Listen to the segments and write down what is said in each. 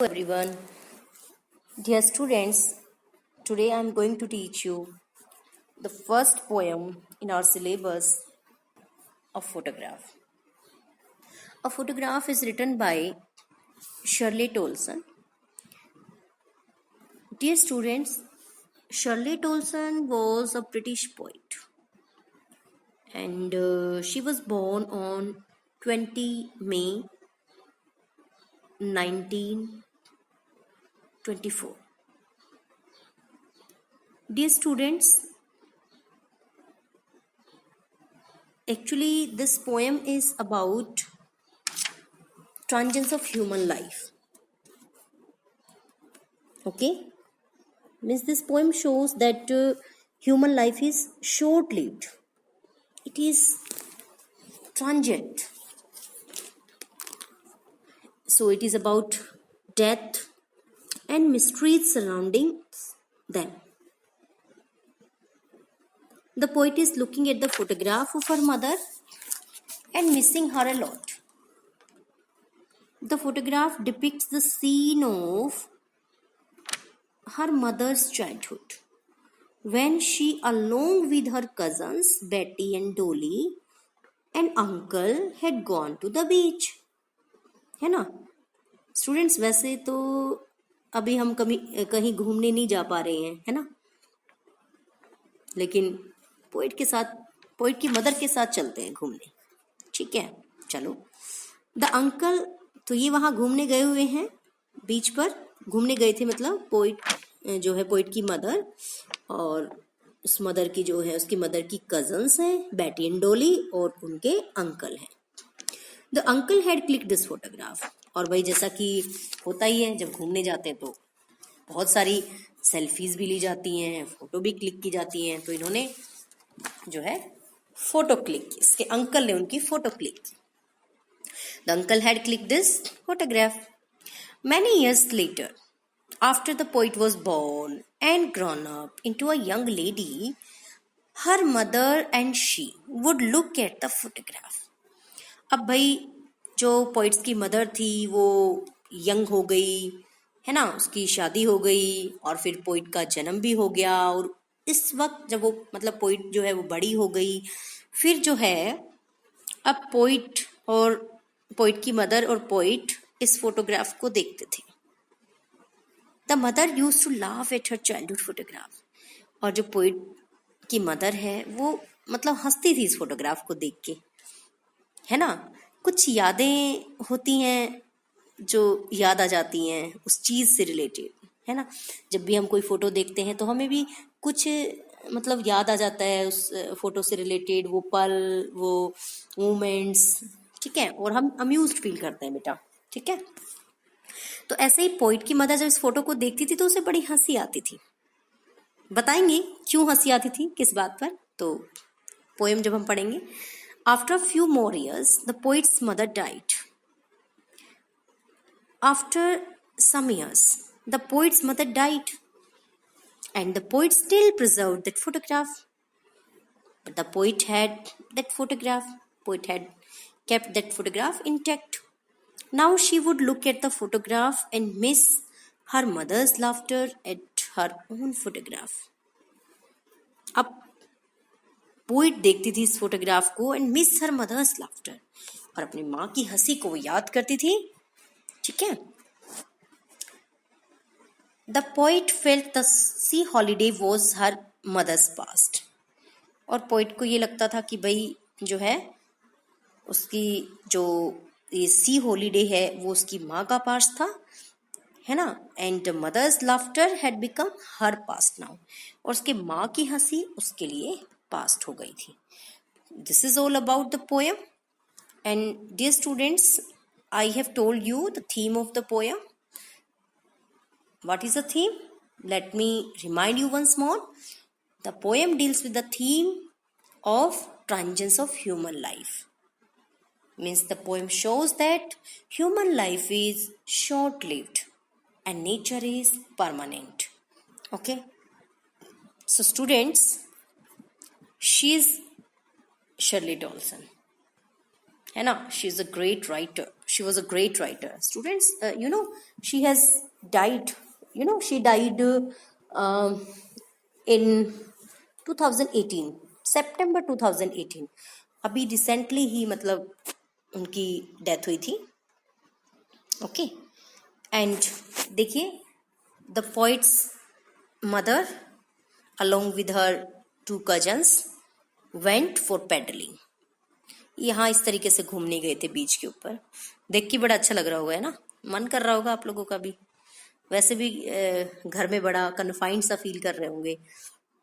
Everyone, dear students, today I am going to teach you the first poem in our syllabus, A Photograph. A Photograph is written by Shirley Tolson. Dear students, Shirley Tolson was a British poet and she was born on 20 May 1924. Dear students, actually this poem is about transience of human life. Okay, means this poem shows that human life is short-lived. It is transient. So it is about death and mysteries surrounding them. The poet is looking at the photograph of her mother and missing her a lot. The photograph depicts the scene of her mother's childhood, when she, along with her cousins Betty and Dolly and uncle, had gone to the beach. है ना students? वैसे तो अभी हम कहीं घूमने नहीं जा पा रहे हैं, है ना, लेकिन पोइट की मदर के साथ चलते हैं घूमने. ठीक है, चलो. द अंकल, तो ये वहां घूमने गए हुए हैं, बीच पर घूमने गए थे, मतलब पोइट जो है, पोइट की मदर और उस मदर की जो है, उसकी मदर की कजन्स हैं बैटी एंड डोली, और उनके अंकल हैं. The uncle had click this photograph. और भाई जैसा कि होता ही है, जब घूमने जाते हैं तो बहुत सारी सेल्फीज भी ली जाती हैं, फोटो भी क्लिक की जाती हैं. तो इन्होंने जो है फोटो क्लिक की, इसके अंकल ने उनकी फोटो क्लिक की. The uncle had click this photograph. Many years later, after the poet was born and grown up into a young lady, her mother and she would look at the photograph. अब भाई जो poets की mother थी वो young हो गई, है ना, उसकी शादी हो गई और फिर पोइट का जन्म भी हो गया. और इस वक्त जब वो, मतलब पोइट जो है वो बड़ी हो गई, फिर जो है अब पोइट की मदर और पोइट इस फोटोग्राफ को देखते थे. The mother use to laugh at her childhood photograph. और जो पोइट की मदर है वो मतलब हंसती थी इस फोटोग्राफ को देख के, है ना. कुछ यादें होती हैं जो याद आ जाती हैं उस चीज से रिलेटेड, है ना. जब भी हम कोई फोटो देखते हैं तो हमें भी कुछ मतलब याद आ जाता है उस फोटो से रिलेटेड, वो पल, वो मोमेंट्स. ठीक है, और हम अम्यूज्ड फील करते हैं बेटा. ठीक है, तो ऐसे ही पोइट की मदर जब इस फोटो को देखती थी तो उसे बड़ी हंसी आती थी. बताएंगे क्यों हंसी आती थी, किस बात पर, तो पोएम जब हम पढ़ेंगे. After a few more years the poet's mother died. After some years the poet's mother died and the poet still preserved that photograph. But the poet had kept that photograph intact. Now she would look at the photograph and miss her mother's laughter at her own photograph. अब poet देखती थी इस photograph को and miss her mother's laughter, और अपनी माँ की हंसी को वो याद करती थी. ठीक है. The poet felt the sea holiday was her mother's past. और पोइट को ये लगता था कि भाई जो है उसकी जो ये सी हॉलीडे है वो उसकी माँ का पास्ट था, है ना. And mother's laughter had become her past now. और उसके माँ की हंसी उसके लिए पास्ट हो गई थी. This is all about the poem. And dear students, I have told you the theme of the poem. What is the theme? Let me remind you once more. The poem deals with the theme of transience of human life. Means the poem shows that human life is short-lived and nature is permanent. Okay? So students, she is Shirley Tolson. है ना, she is a great writer. she was a great writer. Students, she has died. She died in 2018, September 2018. अभी recently ही मतलब उनकी death हुई थी. Okay. And देखिए, the poet's mother along with her 2 cousins went for paddling. यहाँ इस तरीके से घूमने गए थे बीच के ऊपर. देख के बड़ा अच्छा लग रहा होगा, है ना? मन कर रहा होगा आप लोगों का भी. वैसे भी घर में बड़ा कन्फाइंड सा फील कर रहे होंगे,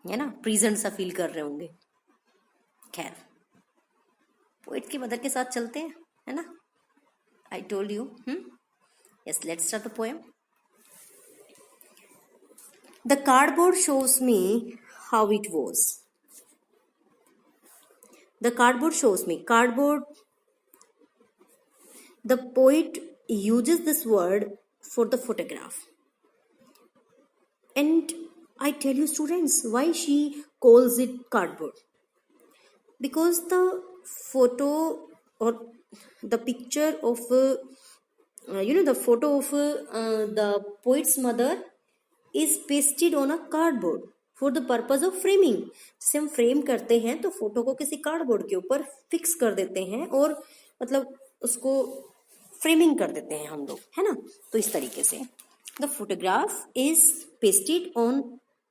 है ना? प्रिजन सा फील कर रहे होंगे. खैर, पोइट की मदर के साथ चलते हैं, है ना? I told you. Yes, let's start the poem. The cardboard shows me how it was. The cardboard shows me. Cardboard. The poet uses this word for the photograph. And I tell you, students, why she calls it cardboard. Because the photo or the picture of, the photo of the poet's mother is pasted on a cardboard for the purpose of framing. जैसे हम frame करते हैं तो photo को किसी cardboard के ऊपर fix कर देते हैं और मतलब उसको फ्रेमिंग कर देते हैं हम लोग, है ना? तो इस तरीके से the photograph is pasted on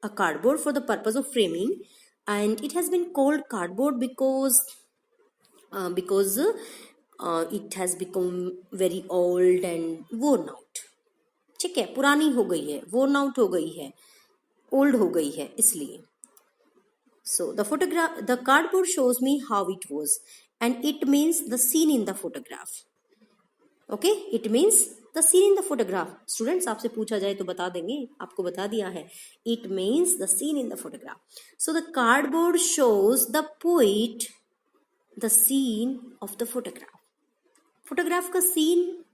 a cardboard for the purpose of framing and it has been called cardboard because it has become very old and worn out. ठीक है, पुरानी हो गई है, वोर्न आउट हो गई है, ओल्ड हो गई है, इसलिए. सो the cardboard shows me how it was and it means the scene in the photograph. Okay, it means the scene in the photograph. Students, आपसे पूछा जाए तो बता देंगे, आपको बता दिया है. It means the scene in the photograph. So the cardboard shows the poet the scene of the photograph. Photograph का सीन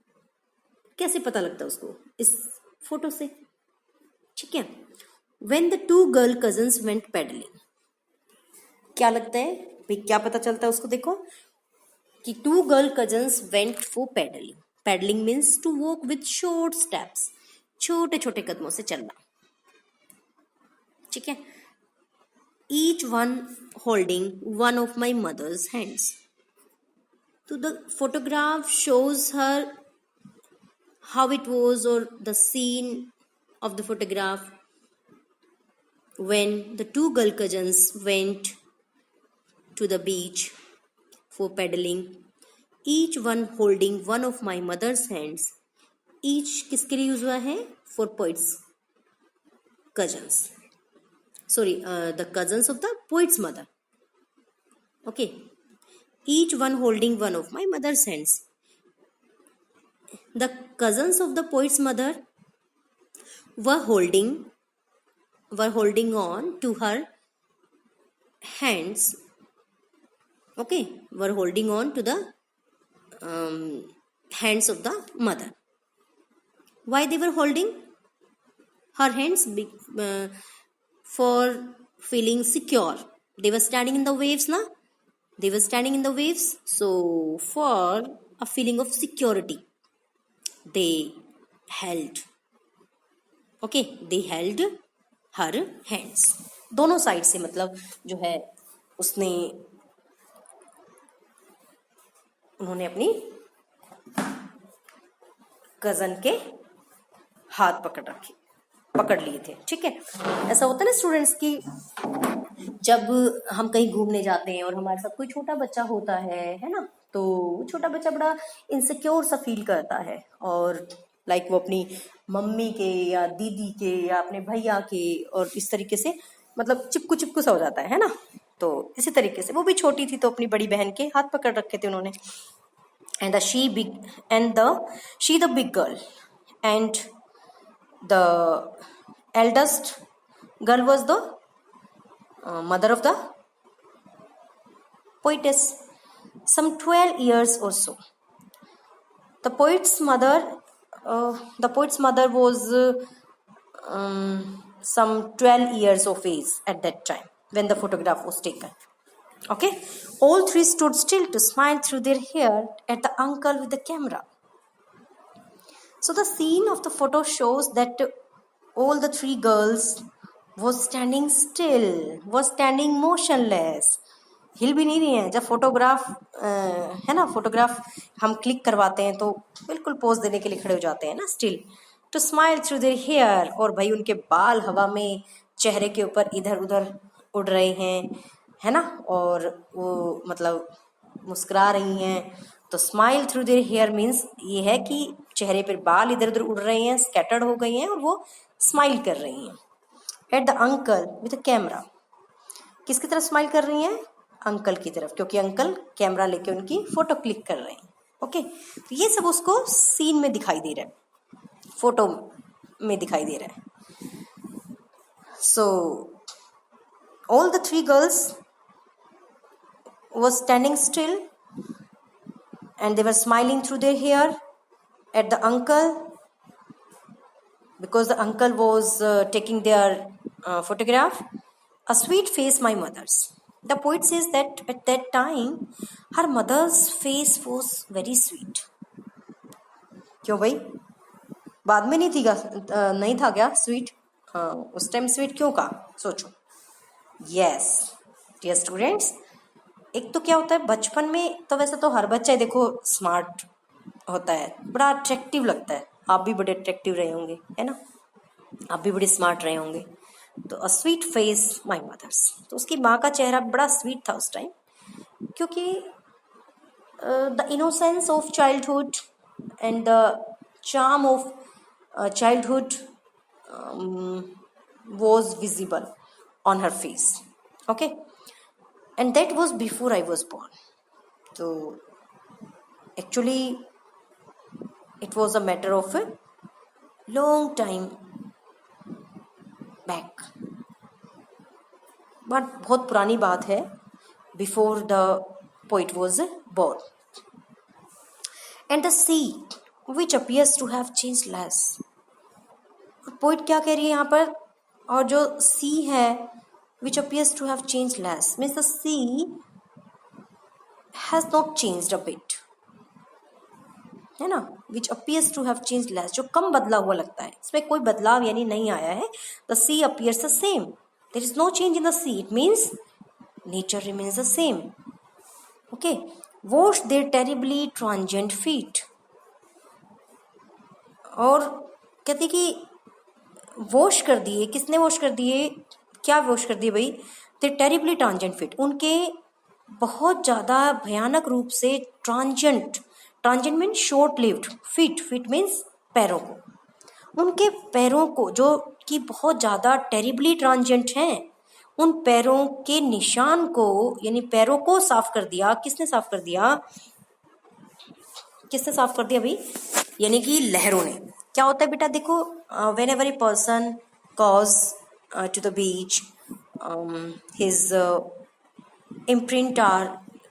कैसे पता लगता है उसको? इस फोटो से. ठीक है. When the 2 girl cousins went paddling. क्या लगता है भाई, क्या पता चलता है उसको? देखो कि 2 girl cousins went for paddling. Paddling means to walk with short steps. छोटे छोटे कदमों से चलना. ठीक है. Each one holding one of my mother's hands. So the photograph shows her how it was, or the scene of the photograph when the 2 girl cousins went to the beach for paddling, each one holding one of my mother's hands. Each किसके लिए use हुआ है? For poets cousins. Sorry, the cousins of the poet's mother. Okay. Each one holding one of my mother's hands. The cousins of the poet's mother were holding on to her hands. Okay, were holding on to the hands of the mother. Why they were holding her hands? For feeling secure. They were standing in the waves, na? They were standing in the waves. So for a feeling of security, they held. Okay, they held her hands. दोनों side से मतलब जो है उसने उन्होंने अपनी cousin के हाथ पकड़ लिए थे. ठीक है. ऐसा होता है ना स्टूडेंट्स की जब हम कहीं घूमने जाते हैं और हमारे साथ कोई छोटा बच्चा होता है ना, तो छोटा बच्चा बड़ा इनसिक्योर सा फील करता है और लाइक वो अपनी मम्मी के या दीदी के या अपने भैया के और इस तरीके से मतलब चिपकू सा हो जाता है ना. तो इसी तरीके से वो भी छोटी थी तो अपनी बड़ी बहन के हाथ पकड़ रखे थे उन्होंने. And she the big girl and the eldest girl was the mother of the poetess, some 12 years or so. The poet's mother was some 12 years of age at that time when the photograph was taken. Okay, all three stood still to smile through their hair at the uncle with the camera. So the scene of the photo shows that all the three girls was standing still, was standing motionless. हिल भी नहीं रही हैं. जब photograph है ना, photograph हम click करवाते हैं तो बिल्कुल पोज देने के लिए खड़े हो जाते हैं ना, still. To smile through their hair, और भाई उनके बाल हवा में चेहरे के ऊपर इधर उधर उड़ रहे हैं, है ना, और वो मतलब मुस्कुरा रही हैं. तो smile through their hair means ये है कि चेहरे पर बाल इधर उधर उड़ रहे हैं, स्कैटर्ड हो गई हैं और वो स्माइल कर रही हैं. At the uncle with a camera, किसकी तरफ स्माइल कर रही हैं? अंकल की तरफ, क्योंकि अंकल कैमरा लेके उनकी फोटो क्लिक कर रहे हैं. ओके, तो ये सब उसको सीन में दिखाई दे रहा है, फोटो में दिखाई दे रहा है. So all the three girls was standing still and they were smiling through their hair at the uncle, because the uncle was taking their photograph. A sweet face my mother's. The poet says that at that time her mother's face was very sweet. क्यों भाई, बाद में नहीं था क्या sweet? उस time sweet क्यों कहा, सोचो. यस डियर स्टूडेंट्स, एक तो क्या होता है बचपन में, तो वैसे तो हर बच्चा देखो स्मार्ट होता है, बड़ा अट्रैक्टिव लगता है. आप भी बड़े अट्रैक्टिव रहे होंगे, है ना, आप भी बड़े स्मार्ट रहे होंगे. तो a sweet face my mother's, तो उसकी माँ का चेहरा बड़ा स्वीट था उस टाइम, क्योंकि the innocence of childhood and the charm of childhood was visible on her face. Okay, and that was before I was born. So actually it was a matter of a long time back, but बहुत पुरानी बात है, before the poet was born. And the sea which appears to have changed less. Poet क्या कह रही है यहाँ पर, और जो सी है which appears to have changed less means the sea has not changed a bit, है ना, which appears to have changed less, जो कम बदला हुआ लगता है, इसमें कोई बदलाव यानी नहीं आया है. the sea appears the same, there is no change in the sea, it means nature remains the same. okay, wash their terribly transient feet, और कहती कि वॉश कर दिए, किसने वॉश कर दिए, क्या वॉश कर दिए भाई? दे टेरिबली ट्रांजेंट फिट, उनके बहुत ज़्यादा भयानक रूप से ट्रांजेंट, ट्रांजेंट means short lived, fit means पैरों को, उनके पैरों को जो कि बहुत ज़्यादा टेरिबली ट्रांजेंट हैं, उन पैरों के निशान को, यानी पैरों को साफ कर दिया. किसने साफ कर दिया? किसने साफ कर दिया भाई? यानी कि लहरों ने. क्या होता है बेटा, देखो, when ever a person goes to the beach, his imprint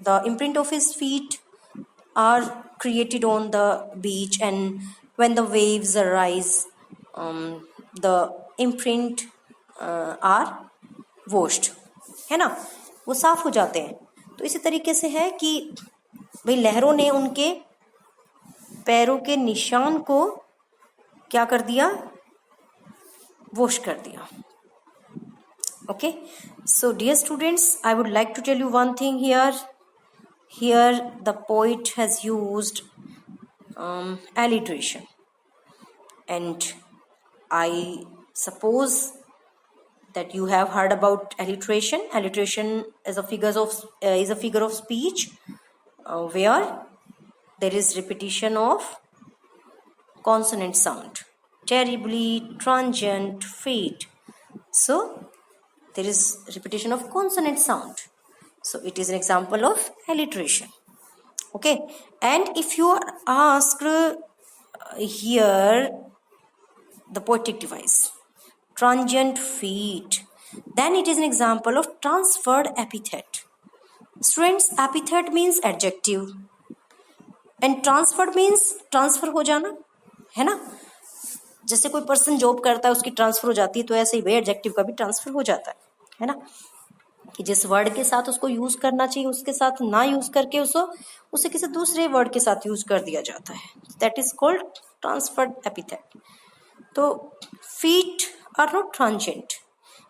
the imprint of his feet are created on the beach, and when the waves arise, the imprint are washed, है ना, वो साफ हो जाते हैं. तो इसी तरीके से है कि भाई लहरों ने उनके पैरों के निशान को क्या कर दिया? वॉश कर दिया. okay, so dear students, I would like to tell you one thing here the poet has used alliteration, and I suppose that you have heard about alliteration. Alliteration is a figure of speech where there is repetition of consonant sound, terribly, transient, fate. So there is repetition of consonant sound, so it is an example of alliteration. okay, and if you are asked here the poetic device transient feet, then it is an example of transferred epithet. Students, epithet means adjective and transferred means transfer हो जाना, है ना. जैसे कोई person job करता है, उसकी transfer हो जाती है, तो ऐसे ही भाई एडजेक्टिव का भी ट्रांसफर हो जाता है ना, कि जिस वर्ड के साथ उसको यूज करना चाहिए उसके साथ ना यूज करके उसे किसी दूसरे वर्ड के साथ यूज कर दिया जाता है. That is called transferred epithet. तो feet are not transient,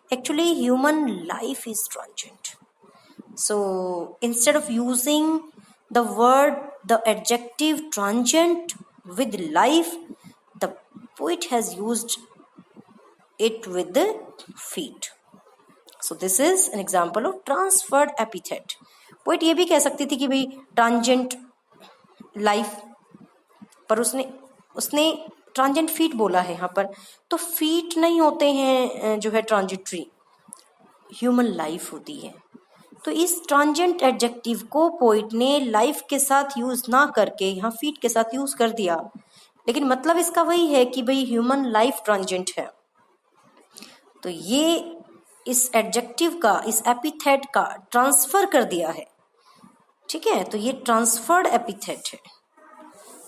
actually human life is transient. So instead of using the word, the adjective transient with life, the poet has used it with the feet. So this is an example of transferred epithet. poet ये भी कह सकती थी कि भाई transient life, पर उसने transient feet बोला है यहाँ पर, तो फीट नहीं होते हैं जो है ट्रांजिटरी, ह्यूमन लाइफ होती है. तो इस ट्रांजिएंट एडजेक्टिव को पोइट ने लाइफ के साथ यूज ना करके यहाँ फीट के साथ यूज कर दिया, लेकिन मतलब इसका वही है कि भाई ह्यूमन लाइफ ट्रांजिएंट है. तो ये इस एडजेक्टिव का, इस एपिथेट का ट्रांसफर कर दिया है. ठीक है, तो ये ट्रांसफर्ड एपिथेट है.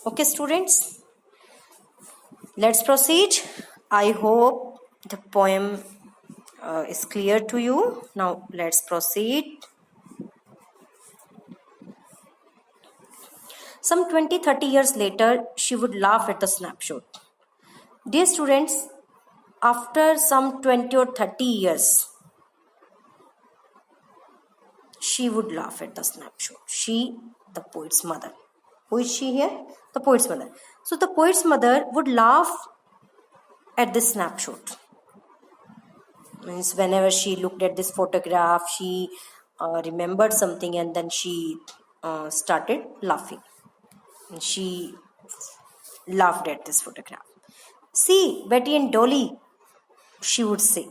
Okay students, let's proceed. I hope the poem is clear to you. Now let's proceed. Some 20-30 years later, she would laugh at the snapshot. Dear students, after some 20 or 30 years, she would laugh at the snapshot. She, the poet's mother. Who is she here? The poet's mother. So the poet's mother would laugh at this snapshot. Means whenever she looked at this photograph, she remembered something and then she started laughing. And she laughed at this photograph. See, Betty and Dolly, she would say.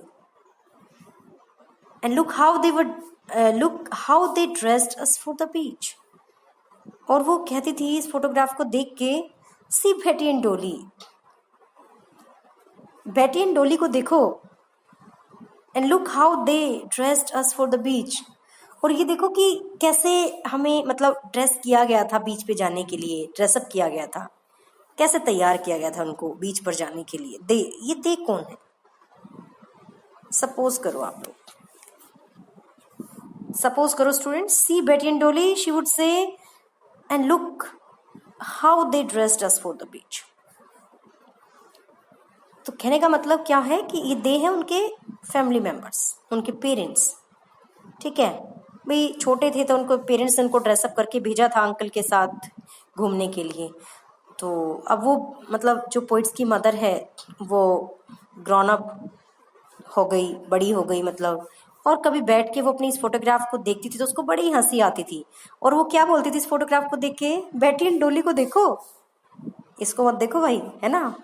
And look how they dressed us for the beach. और वो कहती थी इस photograph को देख के, see Betty and Dolly. Betty and Dolly को देखो. And look how they dressed us for the beach. और ये देखो कि कैसे हमें मतलब ड्रेस किया गया था बीच पे जाने के लिए, ड्रेसअप किया गया था, कैसे तैयार किया गया था उनको बीच पर जाने के लिए. ये कौन है? सपोज करो आप लोग, सपोज करो स्टूडेंट्स, सी बेटी एंड डोली, she would say, and look how they dressed us for the beach. तो कहने का मतलब क्या है कि ये दे है उनके फैमिली मेंबर्स, उनके पेरेंट्स. ठीक है भाई, छोटे थे तो उनको पेरेंट्स ने उनको ड्रेसअप करके भेजा था अंकल के साथ घूमने के लिए. तो अब वो मतलब जो पोइट्स की मदर है वो ग्रोन अप हो गई, बड़ी हो गई मतलब, और कभी बैठ के वो अपनी इस फोटोग्राफ को देखती थी तो उसको बड़ी हंसी आती थी. और वो क्या बोलती थी इस फोटोग्राफ को देख के, बेटी एंड डोली को देखो, इसको मत देखो भाई, है ना.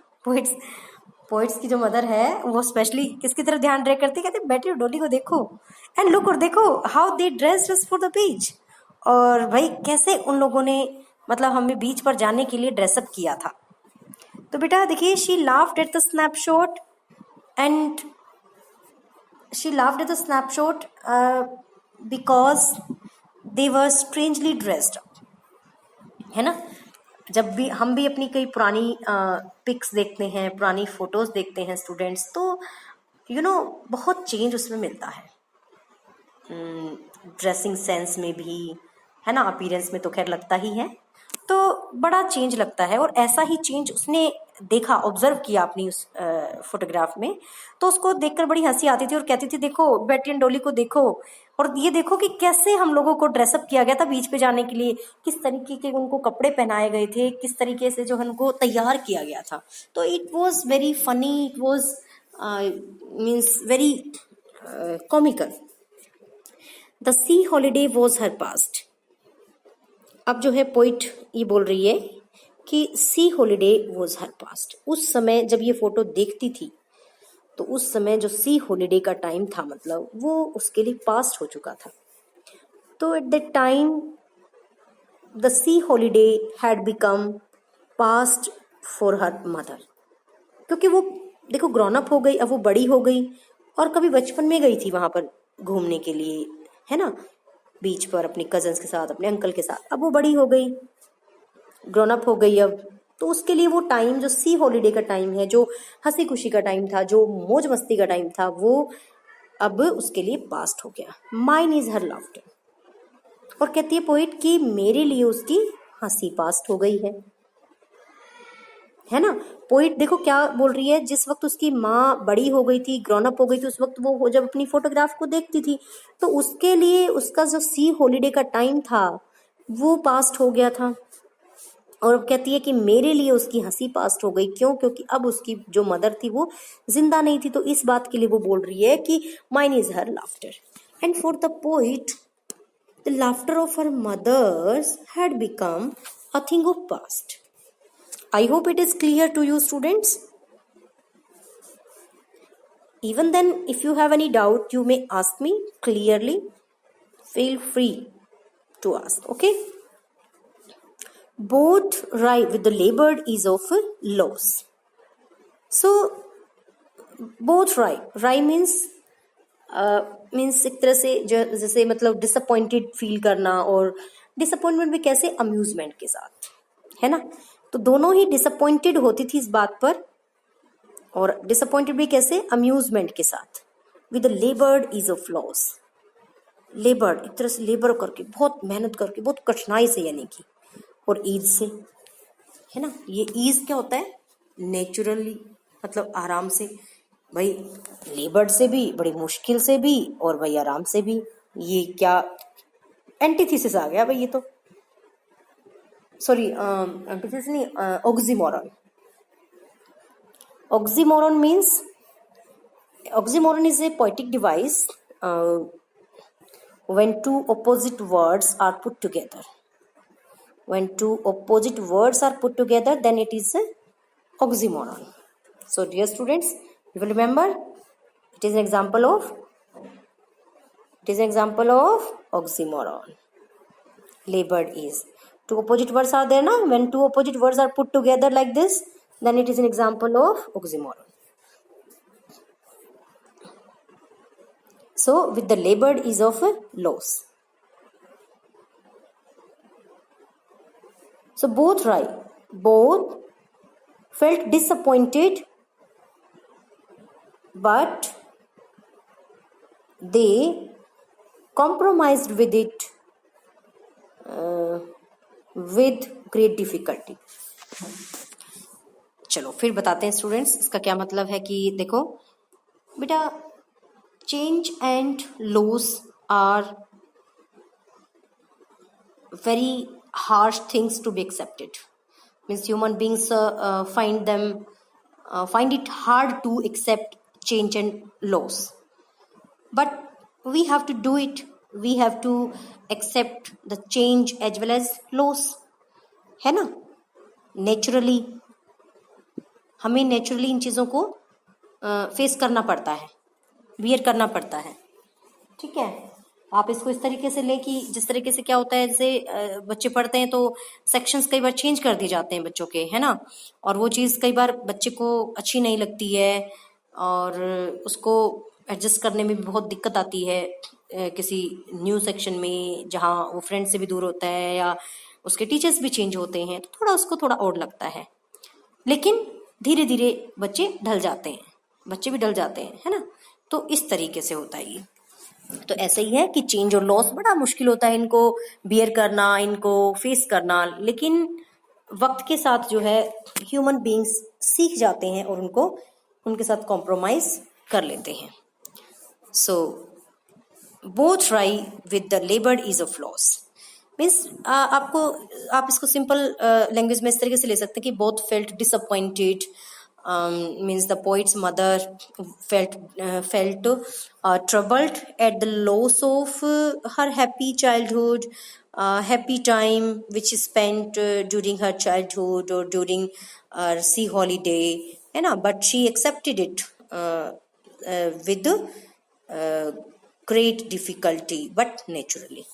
पोइट्स की जो मदर है वो स्पेशली किसकी तरफ ध्यान डायरेक्ट करती, कहते बेटी और डोली को देखो, एंड लुक, और देखो how they dressed us for the beach. और भाई कैसे उन लोगों ने मतलब हमें बीच पर जाने के लिए ड्रेसअप किया था. तो बेटा देखिए, she laughed at the snapshot and she laughed at the snapshot because they were strangely dressed, है ना. जब भी हम भी अपनी कई पुरानी पिक्स देखते हैं, पुरानी फोटोज देखते हैं स्टूडेंट्स, तो बहुत चेंज उसमें मिलता है, ड्रेसिंग सेंस में भी, है ना, अपीयरेंस में तो खैर लगता ही है, तो बड़ा चेंज लगता है. और ऐसा ही चेंज उसने देखा, ऑब्जर्व किया अपनी उस फोटोग्राफ में, तो उसको देखकर बड़ी हंसी आती थी और कहती थी देखो बेटी एंड डोली को देखो, और ये देखो कि कैसे हम लोगों को ड्रेसअप किया गया था बीच पे जाने के लिए, किस तरीके के उनको कपड़े पहनाए गए थे, किस तरीके से जो है उनको तैयार किया गया था. तो it was very funny, it was means very comical. The sea holiday was her past. अब जो है पोइट ये बोल रही है कि सी हॉलीडे वॉज हर पास्ट. उस समय जब ये फोटो देखती थी तो उस समय जो सी हॉलीडे का टाइम था मतलब वो उसके लिए पास्ट हो चुका था. तो at that time the sea holiday had become past for her mother, क्योंकि वो देखो ग्रोन अप हो गई, अब वो बड़ी हो गई, और कभी बचपन में गई थी वहां पर घूमने के लिए, है ना, बीच पर अपने कजन्स के साथ, अपने अंकल के साथ. अब वो बड़ी हो गई, ग्रोन अप हो गई अब, तो उसके लिए वो टाइम जो सी हॉलीडे का टाइम है, जो हंसी खुशी का टाइम था, जो मौज मस्ती का टाइम था, वो अब उसके लिए पास्ट हो गया. Mine is her laughter. और कहती है पोइट कि मेरे लिए उसकी हंसी पास्ट हो गई है. है ना। पोइट देखो क्या बोल रही है, जिस वक्त उसकी माँ बड़ी हो गई थी, ग्रोन अप हो गई थी, उस वक्त वो जब अपनी फोटोग्राफ को देखती थी तो उसके लिए उसका जो सी हॉलीडे का टाइम था वो पास्ट हो गया था। और अब कहती है कि मेरे लिए उसकी हंसी पास्ट हो गई, क्यों? क्योंकि अब उसकी जो मदर थी वो जिंदा नहीं थी। तो इस बात के लिए वो बोल रही है कि mine is her laughter. And for the poet the laughter of her mother's had become a thing of past. I hope it is clear to you, students. Even then, if you have any doubt, you may ask me clearly. Feel free to ask. Okay. Both rhyme with the labored ease of loss. So both rhyme. Rhyme means एक तरह से जैसे मतलब disappointed feel करना, और disappointment भी कैसे? Amusement के साथ, है ना। तो दोनों ही डिसअपॉइंटेड होती थी इस बात पर, और डिसअपॉइंटेड भी कैसे? अम्यूजमेंट के साथ। With लेबर्ड is of loss. लेबर्ड एक तरह से लेबर करके, बहुत मेहनत करके, बहुत कठिनाई से, यानी कि, और ईज से, है ना। ये ईज क्या होता है? नेचुरली, मतलब आराम से। भाई लेबर्ड से भी, बड़ी मुश्किल से भी, और भाई आराम से भी। ये क्या एंटीथेसिस आ गया भाई, ये तो सॉरी एंटीथेसिस नहीं, oxymoron. Oxymoron means, oxymoron is a poetic device when two opposite words are put together. When two opposite words are put together, then it is a oxymoron. So dear students, you will remember, it is an example of oxymoron. Labored is. Two opposite words are there now. When two opposite words are put together like this, then it is an example of oxymoron. So with the labored is of loss. So both felt disappointed, but they compromised with it with great difficulty. चलो फिर बताते हैं students, इसका क्या मतलब है। कि देखो बेटा, change and loss are very harsh things to be accepted. Means human beings find it hard to accept change and loss, but we have to do it. We have to accept the change as well as loss, है ना। Naturally हमें naturally in चीज़ों को face करना पड़ता है, beer करना पड़ता है, ठीक है। आप इसको इस तरीके से ले कि जिस तरीके से क्या होता है, जैसे बच्चे पढ़ते हैं तो सेक्शंस कई बार चेंज कर दिए जाते हैं बच्चों के, है ना। और वो चीज़ कई बार बच्चे को अच्छी नहीं लगती है, और उसको एडजस्ट करने में भी बहुत दिक्कत आती है किसी न्यू सेक्शन में, जहाँ वो फ्रेंड से भी दूर होता है, या उसके टीचर्स भी चेंज होते हैं, तो थोड़ा उसको थोड़ा और लगता है। लेकिन धीरे धीरे बच्चे ढल जाते हैं, बच्चे भी ढल जाते हैं, है ना। तो इस तरीके से होता है ये। तो ऐसा ही है कि चेंज और लॉस बड़ा मुश्किल होता है इनको बियर करना, इनको फेस करना, लेकिन वक्त के साथ जो है ह्यूमन बीइंग्स सीख जाते हैं और उनके साथ कॉम्प्रोमाइज कर लेते हैं। सो बोथ राई with the लेबर्ड is of loss means आप इसको सिंपल लैंग्वेज में इस तरीके से ले सकते हैं कि both felt disappointed, means the poet's mother felt troubled at the loss of her happy childhood, happy time which is spent during her childhood or during sea holiday, है ना, but she accepted it with great difficulty but naturally.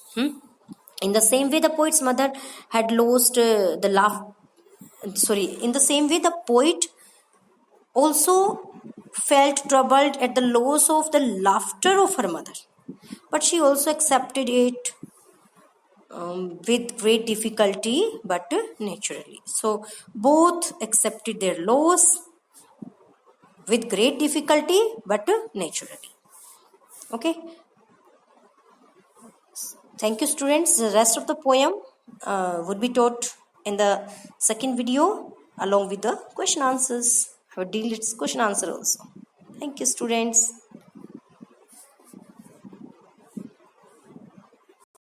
In the same way the poet's mother had lost in the same way the poet also felt troubled at the loss of the laughter of her mother, but she also accepted it with great difficulty but naturally. So both accepted their loss with great difficulty but naturally. Okay, thank you students. The rest of the poem would be taught in the second video. along with the question answers. I will deal its question answer also. Thank you students.